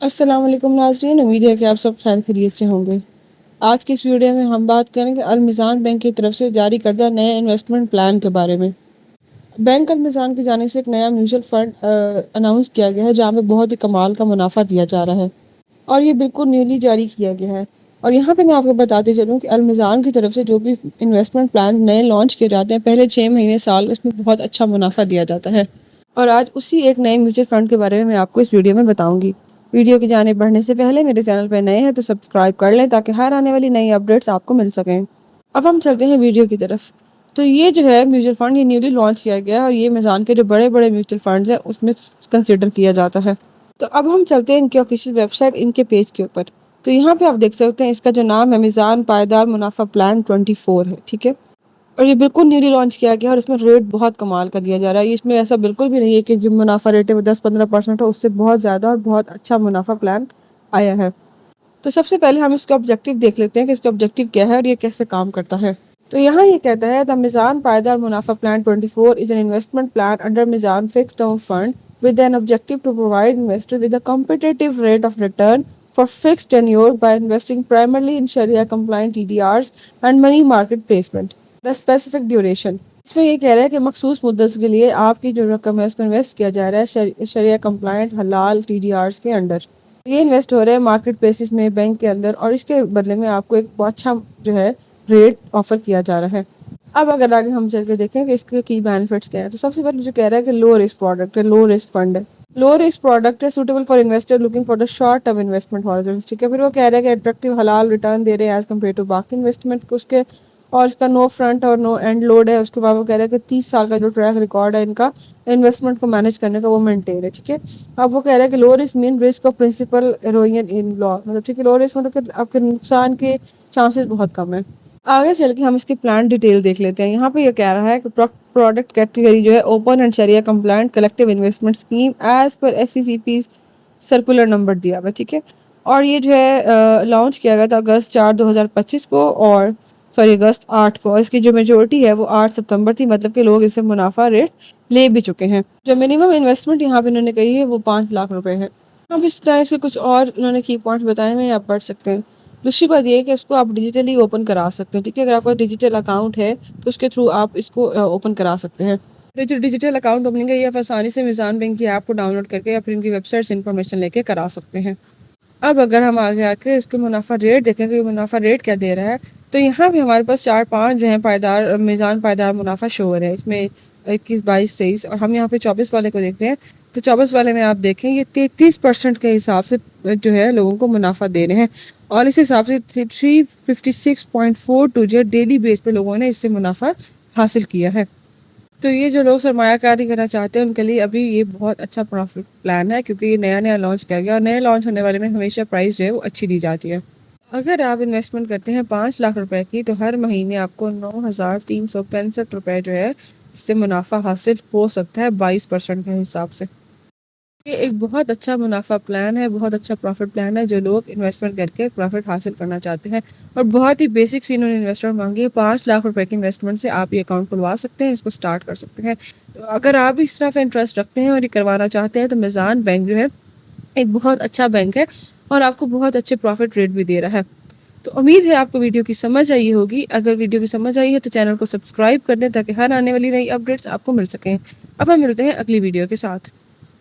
السلام علیکم ناظرین، امید ہے کہ آپ سب خیر خیریت سے ہوں گے۔ آج کی اس ویڈیو میں ہم بات کریں گے المیزان بینک کی طرف سے جاری کردہ نئے انویسٹمنٹ پلان کے بارے میں۔ بینک المیزان کی جانب سے ایک نیا میوچل فنڈ اناؤنس کیا گیا ہے جہاں پہ بہت ہی کمال کا منافع دیا جا رہا ہے اور یہ بالکل نیولی جاری کیا گیا ہے۔ اور یہاں پہ میں آپ کو بتاتے چلوں کہ المیزان کی طرف سے جو بھی انویسٹمنٹ پلان نئے لانچ کیے جاتے ہیں پہلے 6 مہینے سال اس میں بہت اچھا منافع دیا جاتا ہے، اور آج اسی ایک نئے میوچل فنڈ کے بارے میں آپ کو اس ویڈیو میں بتاؤں گی۔ ویڈیو کی جانب بڑھنے سے پہلے میرے چینل پہ نئے ہیں تو سبسکرائب کر لیں تاکہ ہر آنے والی نئی اپڈیٹس آپ کو مل سکیں۔ اب ہم چلتے ہیں ویڈیو کی طرف۔ تو یہ جو ہے میوچل فنڈ یہ نیولی لانچ کیا گیا ہے اور یہ میزان کے جو بڑے بڑے میوچل فنڈز ہیں اس میں کنسیڈر کیا جاتا ہے۔ تو اب ہم چلتے ہیں ان کی آفیشیل ویب سائٹ، ان کے پیج کے اوپر۔ تو یہاں پہ آپ دیکھ سکتے ہیں اس کا جو نام ہے میزان پائیدار منافع پلان 24 ہے، ٹھیک ہے۔ اور یہ بالکل نیولی لانچ کیا گیا اور اس میں ریٹ بہت کمال کا دیا جا رہا ہے۔ اس میں ایسا بالکل بھی نہیں ہے کہ جو منافع ریٹ ہے وہ 10-15% ہو، اس سے بہت زیادہ اور بہت اچھا منافع پلان آیا ہے۔ تو سب سے پہلے ہم اس کا آبجیکٹیو دیکھ لیتے ہیں کہ اس کا آبجیکٹیو کیا ہے اور یہ کیسے کام کرتا ہے۔ تو یہاں یہ کہتا ہے The میزان پائیدار منافع plan 24 is an investment plan under میزان fixed term fund with an objective to provide investor with a competitive rate of return for fixed tenure by investing primarily in Sharia compliant TDRs and money market placement. The specific duration. اس میں یہ کہہ رہا ہے کہ مخصوص مدت کے لیے آپ کی جو رقم ہے اس کو انویسٹ کیا جا رہا ہے شریعہ کمپلائنٹ حلال TDRs کے انڈر۔ یہ انویسٹ ہو رہے ہیں مارکیٹ پلیسز میں، بینک کے اندر، اور اس کے بدلے میں آپ کو ایک بہت اچھا جو ہے ریٹ آفر کیا جا رہا ہے۔ اب اگر آگے ہم چل کے دیکھیں کہ اس کے کی بینیفٹس کیا ہیں تو سب سے پہلے جو کہہ رہا ہے کہ لو رسک پروڈکٹ ہے، لو رسک فنڈ ہے۔ لو رسک پروڈکٹ ہے suitable for investor looking for the short term investment horizons, ٹھیک ہے۔ پھر وہ کہہ رہا ہے کہ اٹریکٹیو حلال ریٹرن دے رہے ہیں ایز کمپیئر ٹو باقی انویسٹمنٹ کو اس کے، اور اس کا نو فرنٹ اور نو اینڈ لوڈ ہے۔ اس کے بعد وہ کہہ رہا ہے کہ 30 سال کا جو ٹریک ریکارڈ ہے ان کا انویسٹمنٹ کو مینج کرنے کا وہ مینٹین ہے، ٹھیک ہے۔ اب وہ کہہ رہا ہے کہ low risk mean risk of principal erosion in low, مطلب ٹھیک ہے، لو رسک مطلب کہ آپ کے نقصان کے چانسز بہت کم ہیں۔ آگے چل کے ہم اس کی پلان ڈیٹیل دیکھ لیتے ہیں۔ یہاں پہ یہ کہہ رہا ہے کہ پروڈکٹ کیٹیگری جو ہے اوپن اینڈ شریعہ compliant collective investment scheme as per SECP circular number دیا ہوا، ٹھیک ہے۔ اور یہ جو ہے لانچ کیا گیا تھا اگست 4 2025 کو، اور اگست 8 کو، اور اس کی جو میجورٹی ہے وہ 8 ستمبر تھی، مطلب کہ لوگ اس سے منافع ریٹ لے بھی چکے ہیں۔ جو منیمم انویسٹمنٹ یہاں پہ انہوں نے کہی ہے وہ 5 لاکھ روپے ہے۔ اب اس طرح سے کچھ اور انہوں نے کی پوائنٹس بتائے ہیں، آپ پڑھ سکتے ہیں۔ دوسری بات یہ ہے کہ اس کو آپ ڈیجیٹلی اوپن کرا سکتے ہیں، ٹھیک ہے۔ اگر آپ کا ڈیجیٹل اکاؤنٹ ہے تو اس کے تھرو آپ اس کو اوپن کرا سکتے ہیں۔ ڈیجیٹل اکاؤنٹ اوپننگ ہے یہ آپ آسانی سے میزان بینک کی ایپ کو ڈاؤن لوڈ کر کے یا پھر ان کی ویب سائٹ سے انفارمیشن لے کے کرا سکتے ہیں۔ اب اگر ہم آگے آ کے اس کے منافع ریٹ دیکھیں کہ یہ منافع ریٹ کیا دے رہا ہے، تو یہاں بھی ہمارے پاس 4-5 جو ہیں پائیدار میزان پائیدار منافع شو ہو رہے ہیں۔ اس میں 21 22 23، اور ہم یہاں پہ 24 والے کو دیکھتے ہیں تو 24 والے میں آپ دیکھیں یہ 33% کے حساب سے جو ہے لوگوں کو منافع دے رہے ہیں، اور اس حساب سے 356.42 جو ہے ڈیلی بیس پہ لوگوں نے اس سے منافع حاصل کیا ہے۔ تو یہ جو لوگ سرمایہ کاری کرنا چاہتے ہیں ان کے لیے ابھی یہ بہت اچھا پروفٹ پلان ہے، کیونکہ یہ نیا نیا لانچ کیا گیا، اور نئے لانچ ہونے والے میں ہمیشہ پرائس جو ہے وہ اچھی دی جاتی ہے۔ اگر آپ انویسٹمنٹ کرتے ہیں 5 لاکھ روپے کی تو ہر مہینے آپ کو 9,365 روپے جو ہے اس سے منافع حاصل ہو سکتا ہے 22% کے حساب سے۔ یہ ایک بہت اچھا منافع پلان ہے، بہت اچھا پروفٹ پلان ہے جو لوگ انویسٹمنٹ کر کے پروفٹ حاصل کرنا چاہتے ہیں، اور بہت ہی بیسک سی انہوں نے انویسٹمنٹ مانگی ہے۔ 5 لاکھ روپے کی انویسٹمنٹ سے آپ یہ اکاؤنٹ کھلوا سکتے ہیں، اس کو سٹارٹ کر سکتے ہیں۔ تو اگر آپ اس طرح کا انٹرسٹ رکھتے ہیں اور یہ کروانا چاہتے ہیں تو میزان بینک جو ہے ایک بہت اچھا بینک ہے اور آپ کو بہت اچھے پروفٹ ریٹ بھی دے رہا ہے۔ تو امید ہے آپ کو ویڈیو کی سمجھ آئی ہوگی۔ اگر ویڈیو کی سمجھ آئی ہے تو چینل کو سبسکرائب کر دیں تاکہ ہر آنے والی نئی اپڈیٹس آپ کو مل سکیں۔ اب ہم ملتے ہیں اگلی ویڈیو کے ساتھ۔